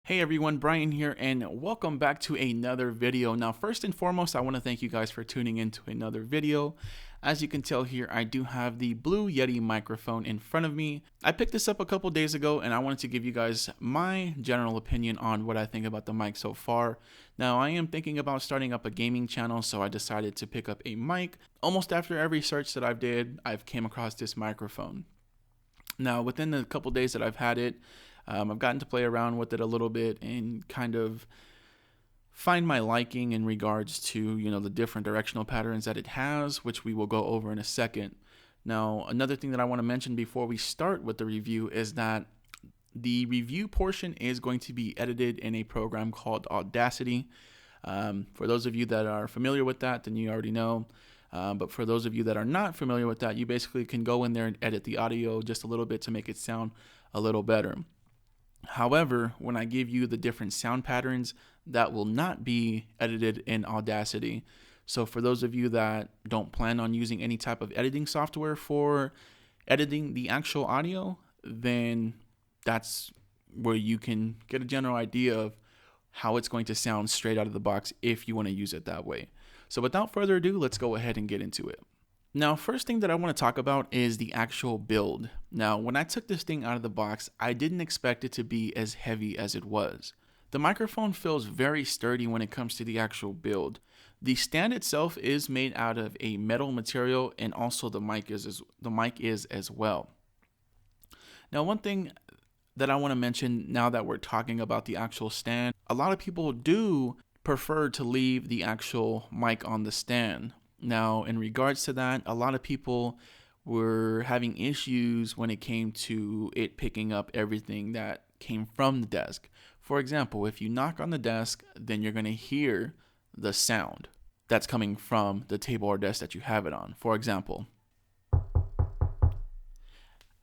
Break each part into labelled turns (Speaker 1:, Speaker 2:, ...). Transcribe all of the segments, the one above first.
Speaker 1: Hey everyone, Brian here, and welcome back to another video. Now, first and foremost, I want to thank you guys for tuning in to another video. As you can tell here, I do have the Blue Yeti microphone in front of me. I picked this up a couple days ago, and I wanted to give you guys my general opinion on what I think about the mic so far. Now, I am thinking about starting up a gaming channel, so I decided to pick up a mic. Almost after every search that I've came across this microphone. Now, within the couple days that I've had it, I've gotten to play around with it a little bit and kind of find my liking in regards to, the different directional patterns that it has, which we will go over in a second. Now, another thing that I want to mention before we start with the review is that the review portion is going to be edited in a program called Audacity. For those of you that are familiar with that, then you already know. But for those of you that are not familiar with that, you basically can go in there and edit the audio just a little bit to make it sound a little better. However, when I give you the different sound patterns, that will not be edited in Audacity. So for those of you that don't plan on using any type of editing software for editing the actual audio, then that's where you can get a general idea of how it's going to sound straight out of the box if you want to use it that way. So without further ado, let's go ahead and get into it. Now, first thing that I want to talk about is the actual build. Now, when I took this thing out of the box, I didn't expect it to be as heavy as it was. The microphone feels very sturdy when it comes to the actual build. The stand itself is made out of a metal material, and also the mic is as well. Now, one thing that I want to mention now that we're talking about the actual stand, a lot of people do prefer to leave the actual mic on the stand. Now, in regards to that, a lot of people were having issues when it came to it picking up everything that came from the desk. For example, if you knock on the desk, then you're going to hear the sound that's coming from the table or desk that you have it on. For example,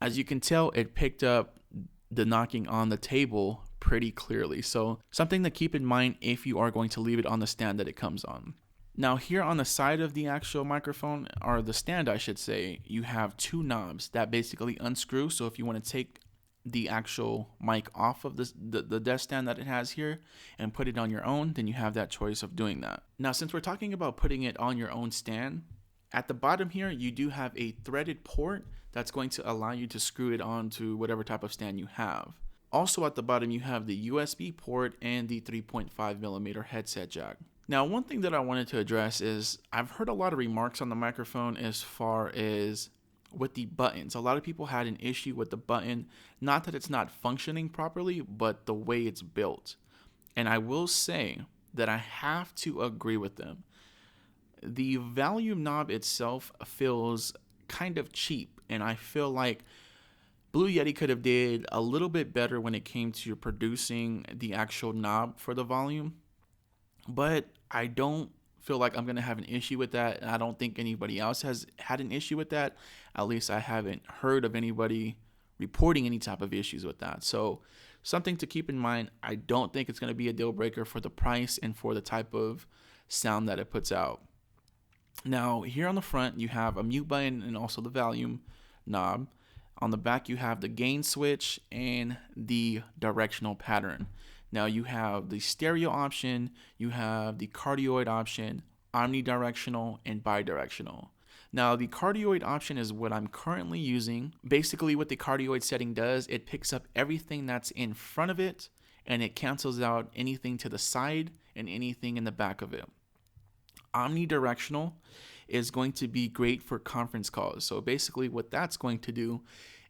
Speaker 1: as you can tell, it picked up the knocking on the table pretty clearly. So something to keep in mind if you are going to leave it on the stand that it comes on. Now, here on the side of the actual microphone, or the stand I should say, you have two knobs that basically unscrew. So if you want to take the actual mic off of the desk stand that it has here and put it on your own, then you have that choice of doing that. Now, since we're talking about putting it on your own stand, at the bottom here, you do have a threaded port that's going to allow you to screw it onto whatever type of stand you have. Also at the bottom, you have the USB port and the 3.5 millimeter headset jack. Now, one thing that I wanted to address is I've heard a lot of remarks on the microphone as far as with the buttons. A lot of people had an issue with the button, not that it's not functioning properly, but the way it's built. And I will say that I have to agree with them. The volume knob itself feels kind of cheap, and I feel like Blue Yeti could have did a little bit better when it came to producing the actual knob for the volume. But I don't feel like I'm going to have an issue with that. And I don't think anybody else has had an issue with that. At least I haven't heard of anybody reporting any type of issues with that. So something to keep in mind. I don't think it's going to be a deal breaker for the price and for the type of sound that it puts out. Now, here on the front, you have a mute button and also the volume knob. On the back, you have the gain switch and the directional pattern. Now you have the stereo option, you have the cardioid option, omnidirectional, and bidirectional. Now the cardioid option is what I'm currently using. Basically what the cardioid setting does, it picks up everything that's in front of it and it cancels out anything to the side and anything in the back of it. Omnidirectional is going to be great for conference calls. So basically what that's going to do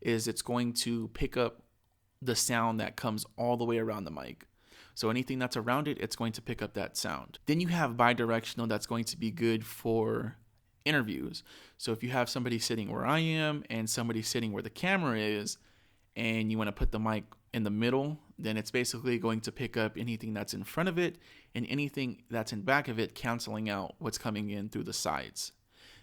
Speaker 1: is it's going to pick up the sound that comes all the way around the mic. So anything that's around it, it's going to pick up that sound. Then you have bidirectional that's going to be good for interviews. So if you have somebody sitting where I am and somebody sitting where the camera is, and you want to put the mic in the middle, then it's basically going to pick up anything that's in front of it and anything that's in back of it, canceling out what's coming in through the sides.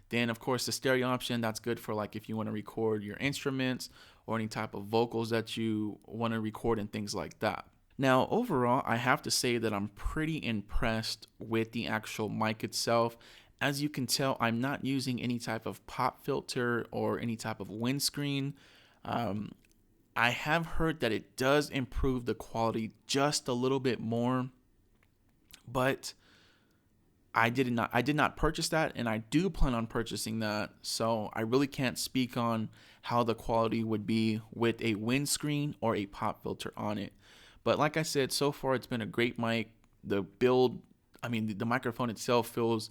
Speaker 1: Then, of course, the stereo option, that's good for like if you want to record your instruments or any type of vocals that you want to record and things like that. Now, overall, I have to say that I'm pretty impressed with the actual mic itself. As you can tell, I'm not using any type of pop filter or any type of windscreen. I have heard that it does improve the quality just a little bit more, but I did not purchase that, and I do plan on purchasing that. So I really can't speak on how the quality would be with a windscreen or a pop filter on it. But like I said, so far it's been a great mic. The build, I mean, the microphone itself feels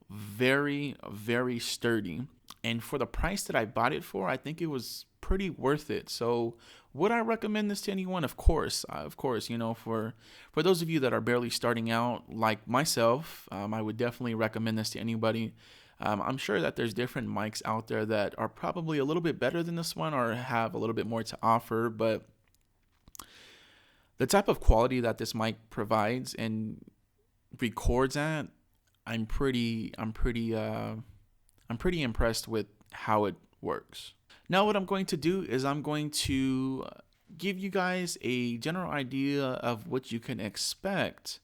Speaker 1: very, very sturdy. And for the price that I bought it for, I think it was pretty worth it. So would I recommend this to anyone? Of course, you know, for those of you that are barely starting out, like myself, I would definitely recommend this to anybody. I'm sure that there's different mics out there that are probably a little bit better than this one or have a little bit more to offer, but the type of quality that this mic provides and records at, I'm pretty impressed with how it works. Now what I'm going to do is I'm going to give you guys a general idea of what you can expect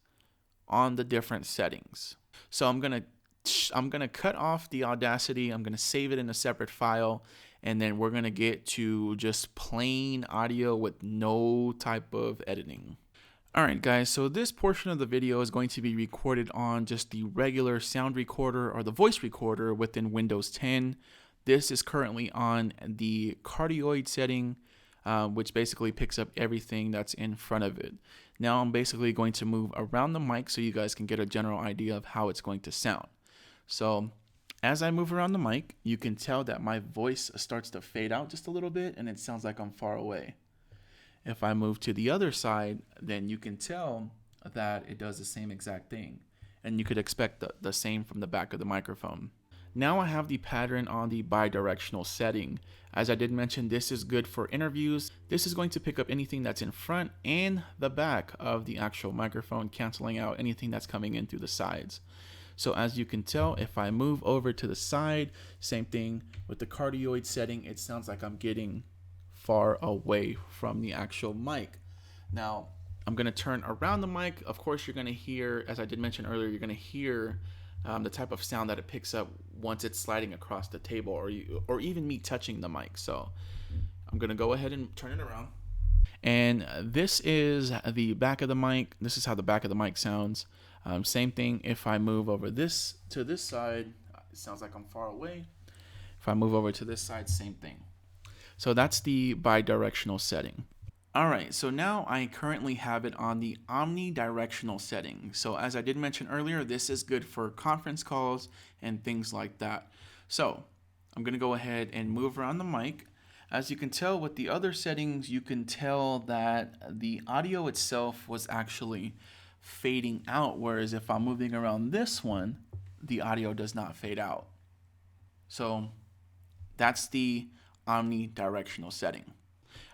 Speaker 1: on the different settings. So I'm gonna cut off the Audacity. I'm gonna save it in a separate file, and then we're gonna get to just plain audio with no type of editing. Alright guys, so this portion of the video is going to be recorded on just the regular sound recorder or the voice recorder within Windows 10. This is currently on the cardioid setting, which basically picks up everything that's in front of it. Now I'm basically going to move around the mic so you guys can get a general idea of how it's going to sound. So as I move around the mic, you can tell that my voice starts to fade out just a little bit and it sounds like I'm far away. If I move to the other side, then you can tell that it does the same exact thing. And you could expect the same from the back of the microphone. Now I have the pattern on the bidirectional setting. As I did mention, this is good for interviews. This is going to pick up anything that's in front and the back of the actual microphone, canceling out anything that's coming in through the sides. So as you can tell, if I move over to the side, same thing with the cardioid setting, it sounds like I'm getting far away from the actual mic. Now I'm going to turn around the mic. Of course, you're going to hear, as I did mention earlier, you're going to hear the type of sound that it picks up once it's sliding across the table or even me touching the mic. So I'm going to go ahead and turn it around. And this is the back of the mic. This is how the back of the mic sounds. Same thing if I move over this to this side, it sounds like I'm far away. If I move over to this side, same thing. So that's the bidirectional setting. All right, so now I currently have it on the omnidirectional setting. So as I did mention earlier, this is good for conference calls and things like that. So I'm gonna go ahead and move around the mic. As you can tell with the other settings, you can tell that the audio itself was actually fading out, whereas if I'm moving around this one, the audio does not fade out. So that's the omnidirectional setting.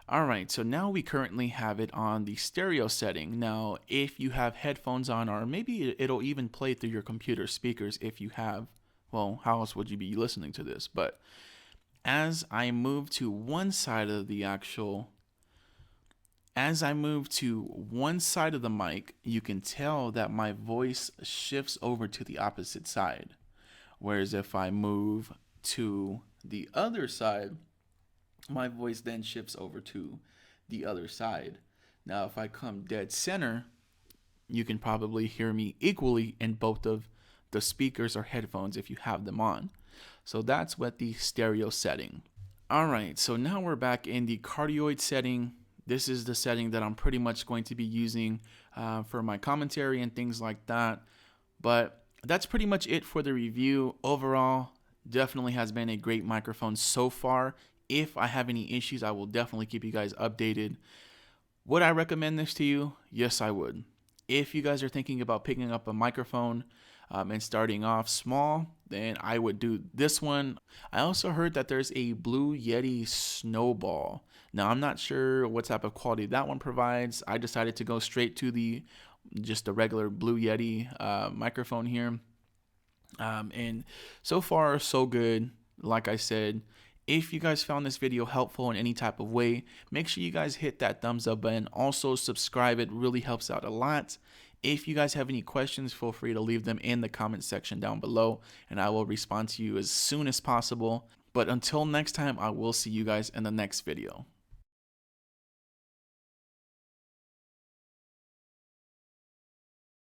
Speaker 1: All right, so now we currently have it on the stereo setting. Now, if you have headphones on, or maybe it'll even play through your computer speakers if you have, well, how else would you be listening to this? But as I move to one side of the mic, you can tell that my voice shifts over to the opposite side. Whereas if I move to the other side, my voice then shifts over to the other side. Now, if I come dead center, you can probably hear me equally in both of the speakers or headphones if you have them on. So that's with the stereo setting. All right, so now we're back in the cardioid setting. This is the setting that I'm pretty much going to be using for my commentary and things like that. But that's pretty much it for the review. Overall, definitely has been a great microphone so far. If I have any issues, I will definitely keep you guys updated. Would I recommend this to you? Yes, I would. If you guys are thinking about picking up a microphone and starting off small, then I would do this one. I also heard that there's a Blue Yeti Snowball. Now, I'm not sure what type of quality that one provides. I decided to go straight to just the regular Blue Yeti microphone here. And so far, so good. Like I said, if you guys found this video helpful in any type of way, make sure you guys hit that thumbs up button. Also subscribe, it really helps out a lot. If you guys have any questions, feel free to leave them in the comment section down below and I will respond to you as soon as possible. But until next time, I will see you guys in the next video.